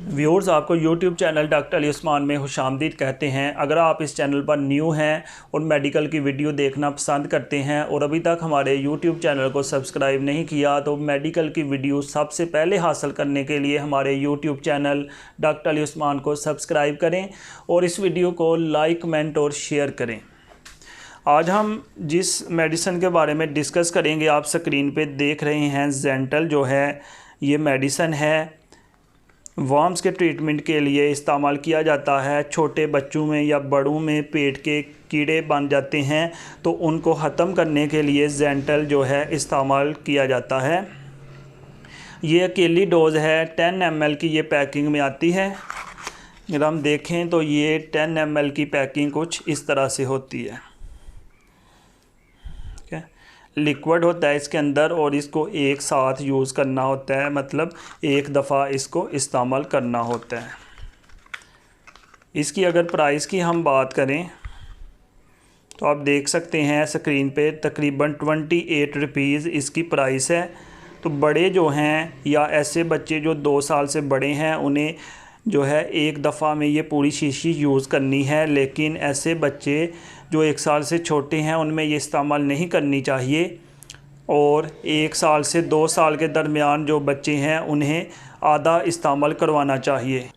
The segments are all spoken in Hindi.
व्यूअर्स, आपको YouTube channel doctor Ali Usman में खुशामदीद कहते हैं। अगर आप इस चैनल पर न्यू हैं और मेडिकल की वीडियो देखना पसंद करते हैं और अभी तक हमारे यूट्यूब चैनल को सब्सक्राइब नहीं किया तो मेडिकल की वीडियो सबसे पहले हासिल करने के लिए हमारे YouTube channel doctor Ali Usman को सब्सक्राइब करें और इस वीडियो को लाइक, कमेंट और शेयर करें। आज हम जिस मेडिसिन के बारे में डिस्कस करेंगे, आप स्क्रीन पे देख रहे हैं ज़ेंटल जो है ये मेडिसिन है। वर्म्स के ट्रीटमेंट के लिए इस्तेमाल किया जाता है। छोटे बच्चों में या बड़ों में पेट के कीड़े बन जाते हैं तो उनको ख़त्म करने के लिए ज़ेंटल जो है इस्तेमाल किया जाता है। ये अकेली डोज़ है, 10 ml की ये पैकिंग में आती है। अगर हम देखें तो ये 10 ml की पैकिंग कुछ इस तरह से होती है। लिक्विड होता है इसके अंदर और इसको एक साथ यूज़ करना होता है, मतलब एक दफ़ा इसको इस्तेमाल करना होता है। इसकी अगर प्राइस की हम बात करें तो आप देख सकते हैं स्क्रीन पे तकरीबन 28 रुपीज़ इसकी प्राइस है। तो बड़े जो हैं या ऐसे बच्चे जो 2 साल से बड़े हैं उन्हें जो है एक दफ़ा में ये पूरी शीशी यूज़ करनी है, लेकिन ऐसे बच्चे जो 1 साल से छोटे हैं उनमें ये इस्तेमाल नहीं करनी चाहिए। और 1 साल से 2 साल के दरमियान जो बच्चे हैं उन्हें आधा इस्तेमाल करवाना चाहिए।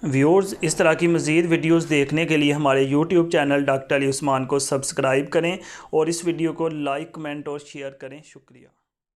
व्यूअर्स, इस तरह की मज़ीद वीडियोज़ देखने के लिए हमारे YouTube channel doctor Ali Usman को सब्सक्राइब करें और इस वीडियो को लाइक, कमेंट और शेयर करें। शुक्रिया।